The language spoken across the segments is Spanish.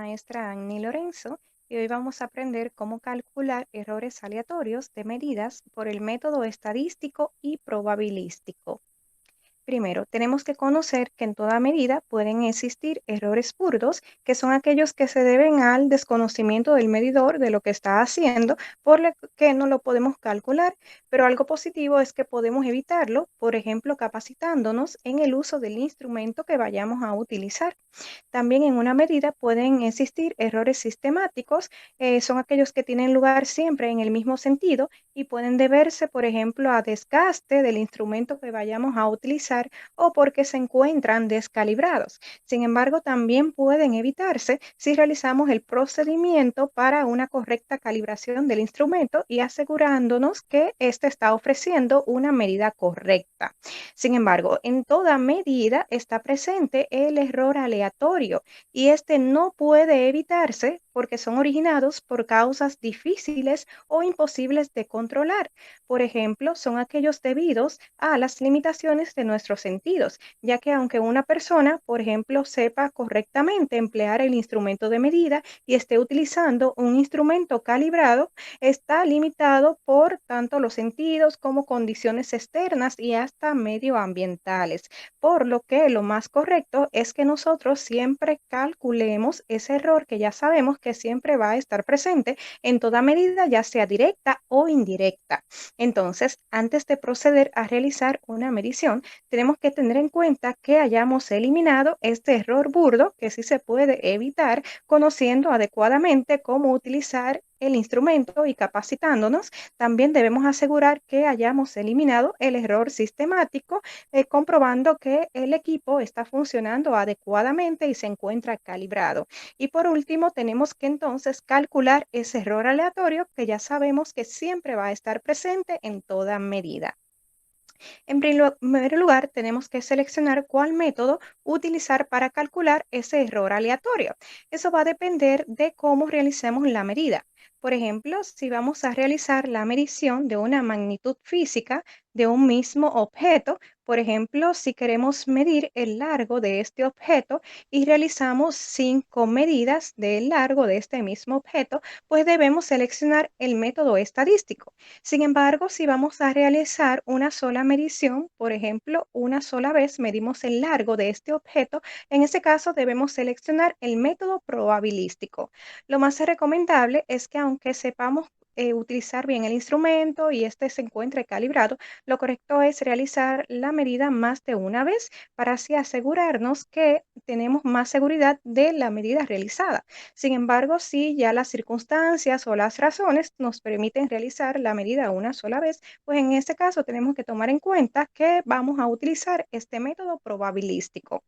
maestra Annie Lorenzo y hoy vamos a aprender cómo calcular errores aleatorios de medidas por el método estadístico y probabilístico. Primero, tenemos que conocer que en toda medida pueden existir errores burdos, que son aquellos que se deben al desconocimiento del medidor de lo que está haciendo, por lo que no lo podemos calcular, pero algo positivo es que podemos evitarlo, por ejemplo, capacitándonos en el uso del instrumento que vayamos a utilizar. También en una medida pueden existir errores sistemáticos, son aquellos que tienen lugar siempre en el mismo sentido y pueden deberse, por ejemplo, a desgaste del instrumento que vayamos a utilizar o porque se encuentran descalibrados. Sin embargo, también pueden evitarse si realizamos el procedimiento para una correcta calibración del instrumento y asegurándonos que éste está ofreciendo una medida correcta. Sin embargo, en toda medida está presente el error aleatorio y este no puede evitarse porque son originados por causas difíciles o imposibles de controlar. Por ejemplo, son aquellos debidos a las limitaciones de nuestros sentidos, ya que aunque una persona, por ejemplo, sepa correctamente emplear el instrumento de medida y esté utilizando un instrumento calibrado, está limitado por tanto los sentidos como condiciones externas y hasta medioambientales, por lo que lo más correcto es que nosotros siempre calculemos ese error que ya sabemos que siempre va a estar presente en toda medida, ya sea directa o indirecta. Entonces, antes de proceder a realizar una medición, tenemos que tener en cuenta que hayamos eliminado este error burdo que sí se puede evitar conociendo adecuadamente cómo utilizar el instrumento y capacitándonos. También debemos asegurar que hayamos eliminado el error sistemático, comprobando que el equipo está funcionando adecuadamente y se encuentra calibrado. Y por último, tenemos que entonces calcular ese error aleatorio que ya sabemos que siempre va a estar presente en toda medida. En primer lugar, tenemos que seleccionar cuál método utilizar para calcular ese error aleatorio. Eso va a depender de cómo realicemos la medida. Por ejemplo, si vamos a realizar la medición de una magnitud física de un mismo objeto, por ejemplo, si queremos medir el largo de este objeto y realizamos 5 medidas del largo de este mismo objeto, pues debemos seleccionar el método estadístico. Sin embargo, si vamos a realizar una sola medición, por ejemplo, una sola vez medimos el largo de este objeto, en ese caso debemos seleccionar el método probabilístico. Lo más recomendable es que aunque sepamos utilizar bien el instrumento y este se encuentre calibrado, lo correcto es realizar la medida más de una vez para así asegurarnos que tenemos más seguridad de la medida realizada. Sin embargo, si ya las circunstancias o las razones nos permiten realizar la medida una sola vez, pues en este caso tenemos que tomar en cuenta que vamos a utilizar este método probabilístico.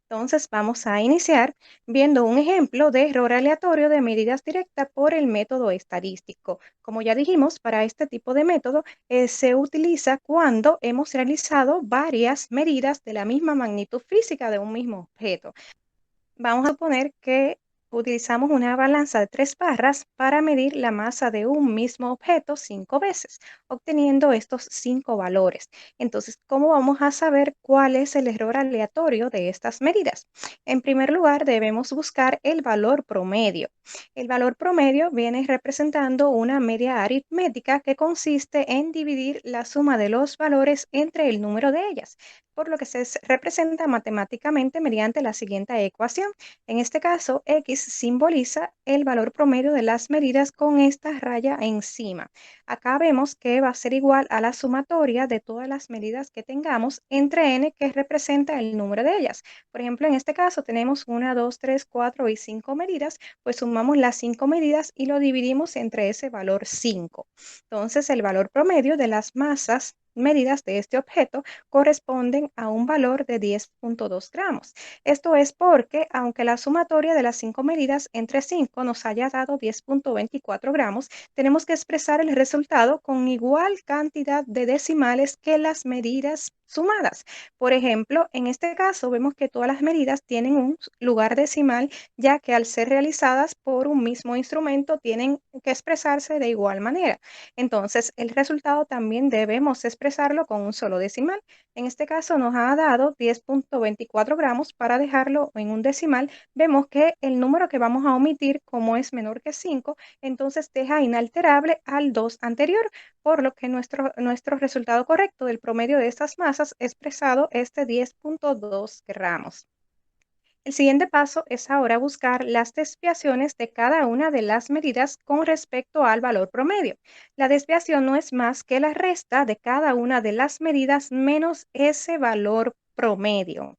Entonces vamos a iniciar viendo un ejemplo de error aleatorio de medidas directas por el método estadístico. Como ya dijimos, para este tipo de método se utiliza cuando hemos realizado varias medidas de la misma magnitud física de un mismo objeto. Vamos a poner que utilizamos una balanza de 3 barras para medir la masa de un mismo objeto 5 veces, obteniendo estos 5 valores. Entonces, ¿cómo vamos a saber cuál es el error aleatorio de estas medidas? En primer lugar, debemos buscar el valor promedio. El valor promedio viene representando una media aritmética que consiste en dividir la suma de los valores entre el número de ellas, por lo que se representa matemáticamente mediante la siguiente ecuación. En este caso, X simboliza el valor promedio de las medidas con esta raya encima. Acá vemos que va a ser igual a la sumatoria de todas las medidas que tengamos entre n, que representa el número de ellas. Por ejemplo, en este caso tenemos 1, 2, 3, 4 y 5 medidas, pues sumamos las 5 medidas y lo dividimos entre ese valor 5. Entonces, el valor promedio de las masas medidas de este objeto corresponden a un valor de 10,2 gramos. Esto es porque, aunque la sumatoria de las 5 medidas entre 5 nos haya dado 10,24 gramos, tenemos que expresar el resultado con igual cantidad de decimales que las medidas sumadas. Por ejemplo, en este caso vemos que todas las medidas tienen un lugar decimal, ya que al ser realizadas por un mismo instrumento tienen que expresarse de igual manera. Entonces, el resultado también debemos expresarlo con un solo decimal. En este caso nos ha dado 10.24 gramos. Para dejarlo en un decimal, vemos que el número que vamos a omitir, como es menor que 5, entonces deja inalterable al 2 anterior, por lo que nuestro resultado correcto del promedio de estas masas expresado es de 10.2 gramos. El siguiente paso es ahora buscar las desviaciones de cada una de las medidas con respecto al valor promedio. La desviación no es más que la resta de cada una de las medidas menos ese valor promedio.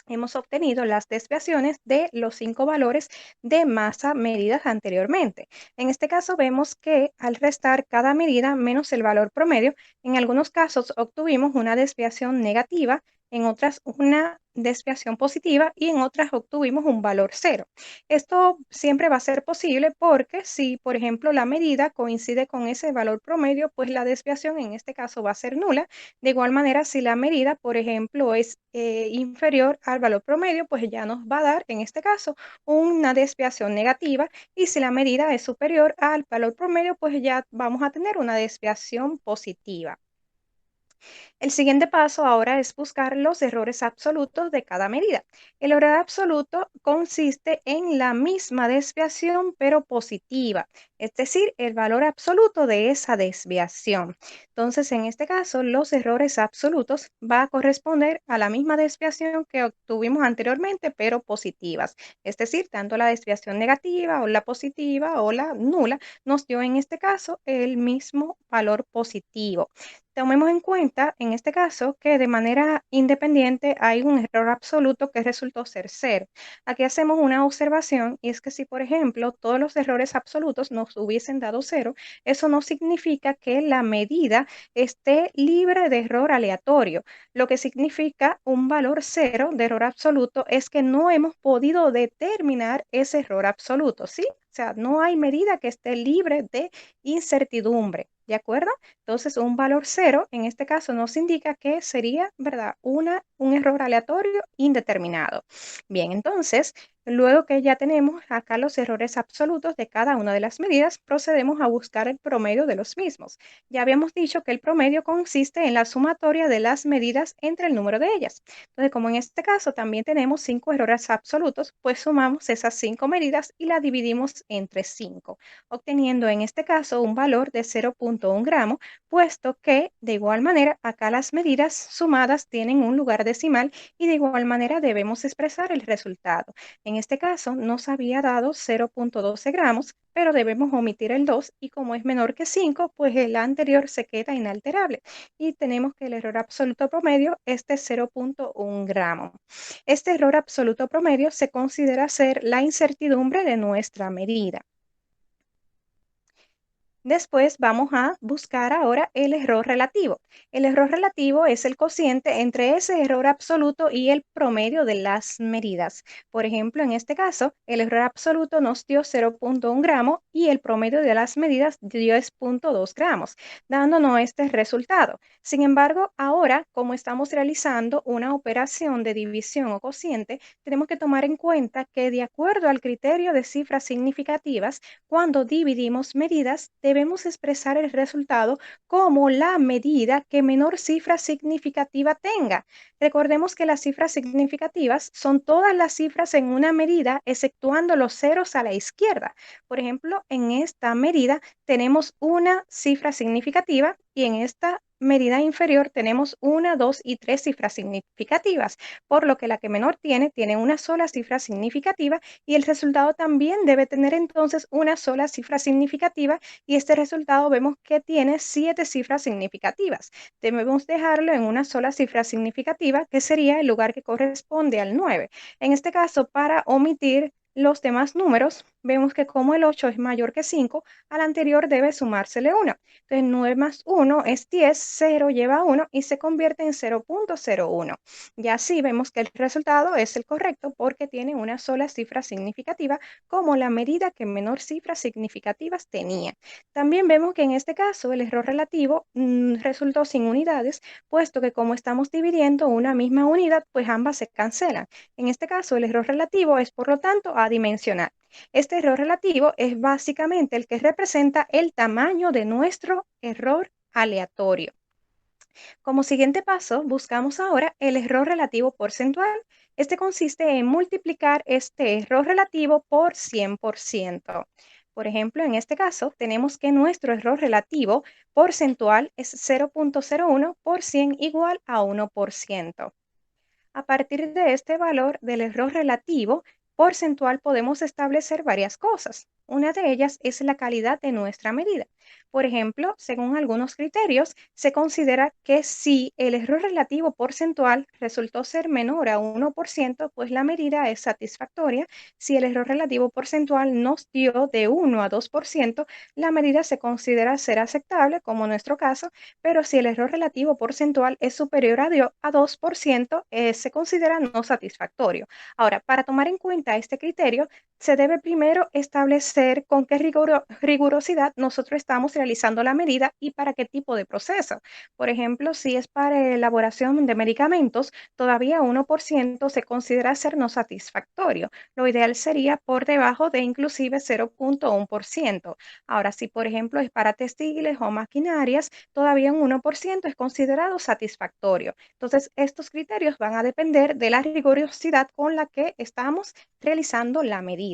Hemos obtenido las desviaciones de los 5 valores de masa medidas anteriormente. En este caso vemos que al restar cada medida menos el valor promedio, en algunos casos obtuvimos una desviación negativa, en otras una desviación positiva y en otras obtuvimos un valor cero. Esto siempre va a ser posible porque si, por ejemplo, la medida coincide con ese valor promedio, pues la desviación en este caso va a ser nula. De igual manera, si la medida, por ejemplo, es inferior al valor promedio, pues ya nos va a dar, en este caso, una desviación negativa. Y si la medida es superior al valor promedio, pues ya vamos a tener una desviación positiva. El siguiente paso ahora es buscar los errores absolutos de cada medida. El error absoluto consiste en la misma desviación pero positiva, es decir, el valor absoluto de esa desviación. Entonces, en este caso, los errores absolutos va a corresponder a la misma desviación que obtuvimos anteriormente pero positivas. Es decir, tanto la desviación negativa o la positiva o la nula nos dio en este caso el mismo valor positivo. Tomemos en cuenta, en este caso, que de manera independiente hay un error absoluto que resultó ser cero. Aquí hacemos una observación y es que si, por ejemplo, todos los errores absolutos nos hubiesen dado cero, eso no significa que la medida esté libre de error aleatorio. Lo que significa un valor cero de error absoluto es que no hemos podido determinar ese error absoluto, ¿sí? O sea, no hay medida que esté libre de incertidumbre, ¿de acuerdo? Entonces, un valor cero, en este caso, nos indica que sería, ¿verdad? Un error aleatorio indeterminado. Bien, entonces, luego que ya tenemos acá los errores absolutos de cada una de las medidas, procedemos a buscar el promedio de los mismos. Ya habíamos dicho que el promedio consiste en la sumatoria de las medidas entre el número de ellas. Entonces, como en este caso también tenemos 5 errores absolutos, pues sumamos esas 5 medidas y la dividimos entre 5, obteniendo en este caso un valor de 0.1 gramo, puesto que de igual manera acá las medidas sumadas tienen un lugar decimal y de igual manera debemos expresar el resultado. En este caso nos había dado 0.12 gramos, pero debemos omitir el 2 y como es menor que 5, pues el anterior se queda inalterable y tenemos que el error absoluto promedio es de 0.1 gramo. Este error absoluto promedio se considera ser la incertidumbre de nuestra medida. Después vamos a buscar ahora el error relativo. El error relativo es el cociente entre ese error absoluto y el promedio de las medidas. Por ejemplo, en este caso, el error absoluto nos dio 0.1 gramo y el promedio de las medidas dio 10.2 gramos, dándonos este resultado. Sin embargo, ahora, como estamos realizando una operación de división o cociente, tenemos que tomar en cuenta que de acuerdo al criterio de cifras significativas, cuando dividimos medidas, debemos expresar el resultado como la medida que menor cifra significativa tenga. Recordemos que las cifras significativas son todas las cifras en una medida, exceptuando los ceros a la izquierda. Por ejemplo, en esta medida tenemos una cifra significativa y en esta medida inferior tenemos una, dos y tres cifras significativas, por lo que la que menor tiene una sola cifra significativa y el resultado también debe tener entonces una sola cifra significativa y este resultado vemos que tiene 7 cifras significativas. Debemos dejarlo en una sola cifra significativa que sería el lugar que corresponde al 9. En este caso, para omitir los demás números, vemos que como el 8 es mayor que 5, al anterior debe sumársele 1. Entonces 9 más 1 es 10, 0 lleva 1 y se convierte en 0.01. Y así vemos que el resultado es el correcto porque tiene una sola cifra significativa como la medida que menor cifras significativas tenía. También vemos que en este caso el error relativo resultó sin unidades, puesto que como estamos dividiendo una misma unidad, pues ambas se cancelan. En este caso, el error relativo es, por lo tanto, adimensional. Este error relativo es básicamente el que representa el tamaño de nuestro error aleatorio. Como siguiente paso, buscamos ahora el error relativo porcentual. Este consiste en multiplicar este error relativo por 100%. Por ejemplo, en este caso, tenemos que nuestro error relativo porcentual es 0.01 por 100 igual a 1%. A partir de este valor del error relativo porcentual podemos establecer varias cosas. Una de ellas es la calidad de nuestra medida. Por ejemplo, según algunos criterios, se considera que si el error relativo porcentual resultó ser menor a 1%, pues la medida es satisfactoria. Si el error relativo porcentual nos dio de 1 a 2%, la medida se considera ser aceptable, como en nuestro caso, pero si el error relativo porcentual es superior a 2%, se considera no satisfactorio. Ahora, para tomar en cuenta este criterio, se debe primero establecer con qué rigurosidad nosotros estamos realizando la medida y para qué tipo de proceso. Por ejemplo, si es para elaboración de medicamentos, todavía 1% se considera ser no satisfactorio. Lo ideal sería por debajo de inclusive 0.1%. Ahora, si por ejemplo es para textiles o maquinarias, todavía un 1% es considerado satisfactorio. Entonces, estos criterios van a depender de la rigurosidad con la que estamos realizando la medida.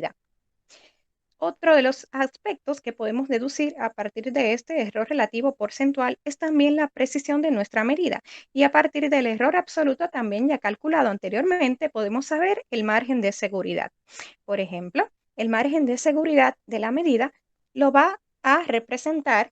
Otro de los aspectos que podemos deducir a partir de este error relativo porcentual es también la precisión de nuestra medida. Y a partir del error absoluto también ya calculado anteriormente, podemos saber el margen de seguridad. Por ejemplo, el margen de seguridad de la medida lo va a representar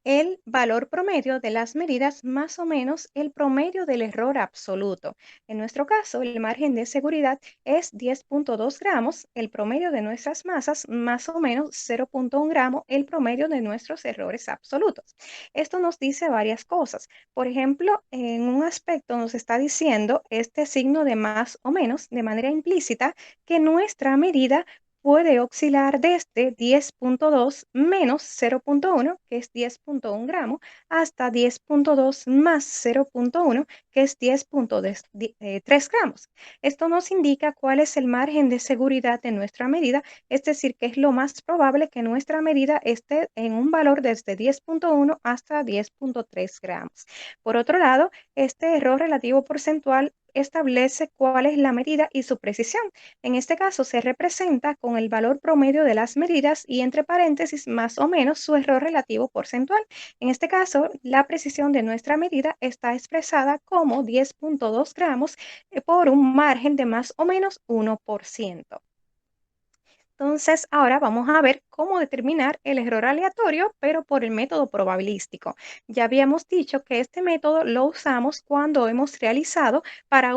el valor promedio de las medidas más o menos el promedio del error absoluto. En nuestro caso, el margen de seguridad es 10.2 gramos, el promedio de nuestras masas más o menos 0.1 gramo, el promedio de nuestros errores absolutos. Esto nos dice varias cosas. Por ejemplo, en un aspecto nos está diciendo este signo de más o menos de manera implícita que nuestra medida puede oscilar desde 10.2 menos 0.1, que es 10.1 gramos, hasta 10.2 más 0.1, que es 10.3 gramos. Esto nos indica cuál es el margen de seguridad de nuestra medida, es decir, que es lo más probable que nuestra medida esté en un valor desde 10.1 hasta 10.3 gramos. Por otro lado, este error relativo porcentual establece cuál es la medida y su precisión. En este caso se representa con el valor promedio de las medidas y entre paréntesis más o menos su error relativo porcentual. En este caso, la precisión de nuestra medida está expresada como 10.2 gramos por un margen de más o menos 1%. Entonces, ahora vamos a ver cómo determinar el error aleatorio, pero por el método probabilístico. Ya habíamos dicho que este método lo usamos cuando hemos realizado para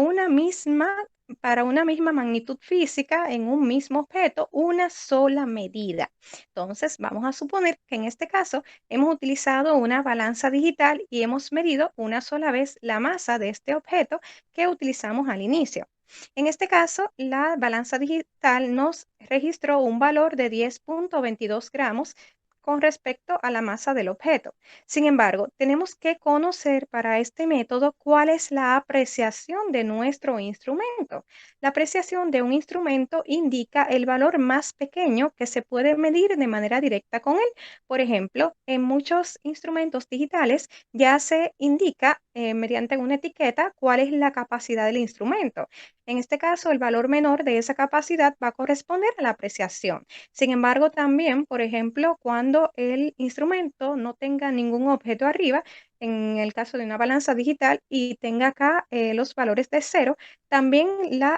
para una misma magnitud física en un mismo objeto una sola medida. Entonces, vamos a suponer que en este caso hemos utilizado una balanza digital y hemos medido una sola vez la masa de este objeto que utilizamos al inicio. En este caso, la balanza digital nos registró un valor de 10.22 gramos con respecto a la masa del objeto. Sin embargo, tenemos que conocer para este método cuál es la apreciación de nuestro instrumento. La apreciación de un instrumento indica el valor más pequeño que se puede medir de manera directa con él. Por ejemplo, en muchos instrumentos digitales ya se indica mediante una etiqueta cuál es la capacidad del instrumento. En este caso, el valor menor de esa capacidad va a corresponder a la apreciación. Sin embargo, también, por ejemplo, cuando el instrumento no tenga ningún objeto arriba, en el caso de una balanza digital y tenga acá los valores de cero, también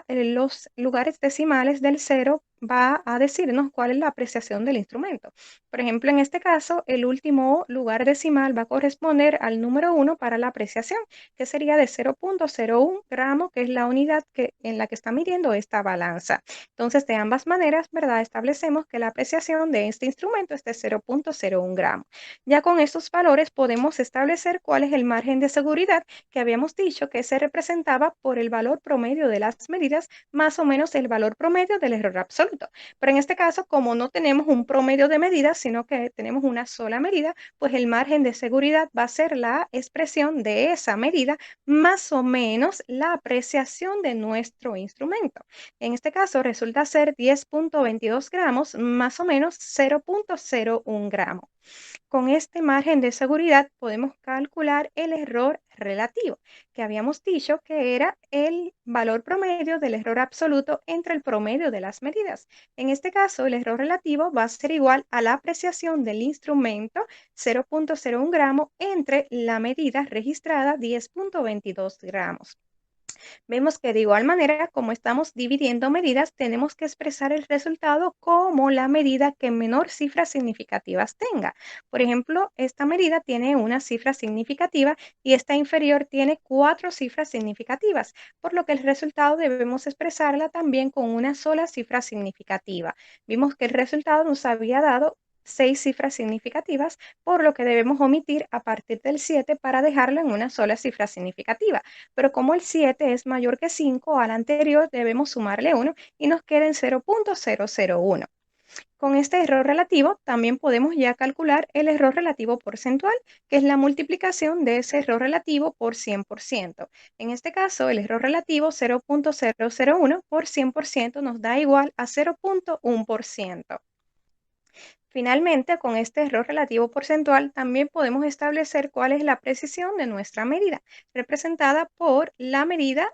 los lugares decimales del cero va a decirnos cuál es la apreciación del instrumento. Por ejemplo, en este caso, el último lugar decimal va a corresponder al número 1 para la apreciación, que sería de 0.01 gramo, que es la unidad en la que está midiendo esta balanza. Entonces, de ambas maneras, ¿verdad? Establecemos que la apreciación de este instrumento es de 0.01 gramo. Ya con estos valores podemos establecer cuál es el margen de seguridad que habíamos dicho que se representaba por el valor promedio de las medidas más o menos el valor promedio del error absoluto. Pero en este caso, como no tenemos un promedio de medidas, sino que tenemos una sola medida, pues el margen de seguridad va a ser la expresión de esa medida más o menos la apreciación de nuestro instrumento. En este caso resulta ser 10.22 gramos más o menos 0.01 gramo. Con este margen de seguridad podemos calcular el error relativo, que habíamos dicho que era el valor promedio del error absoluto entre el promedio de las medidas. En este caso, el error relativo va a ser igual a la apreciación del instrumento 0.01 gramo entre la medida registrada 10.22 gramos. Vemos que de igual manera, como estamos dividiendo medidas, tenemos que expresar el resultado como la medida que menor cifras significativas tenga. Por ejemplo, esta medida tiene una cifra significativa y esta inferior tiene 4 cifras significativas, por lo que el resultado debemos expresarla también con una sola cifra significativa. Vimos que el resultado nos había dado 6 cifras significativas, por lo que debemos omitir a partir del 7 para dejarlo en una sola cifra significativa. Pero como el 7 es mayor que 5 al anterior, debemos sumarle 1 y nos queda en 0.001. Con este error relativo también podemos ya calcular el error relativo porcentual, que es la multiplicación de ese error relativo por 100%. En este caso, el error relativo 0.001 por 100% nos da igual a 0.1%. Finalmente, con este error relativo porcentual, también podemos establecer cuál es la precisión de nuestra medida, representada por la medida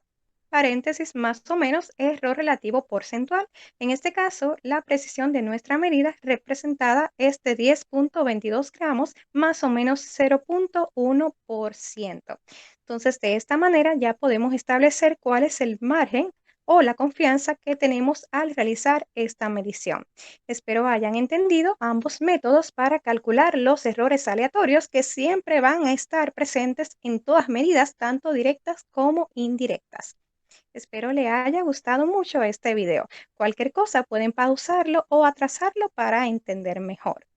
paréntesis más o menos error relativo porcentual. En este caso, la precisión de nuestra medida representada es de 10.22 gramos más o menos 0.1%. Entonces, de esta manera ya podemos establecer cuál es el margen o la confianza que tenemos al realizar esta medición. Espero hayan entendido ambos métodos para calcular los errores aleatorios que siempre van a estar presentes en todas medidas, tanto directas como indirectas. Espero le haya gustado mucho este video. Cualquier cosa pueden pausarlo o atrasarlo para entender mejor.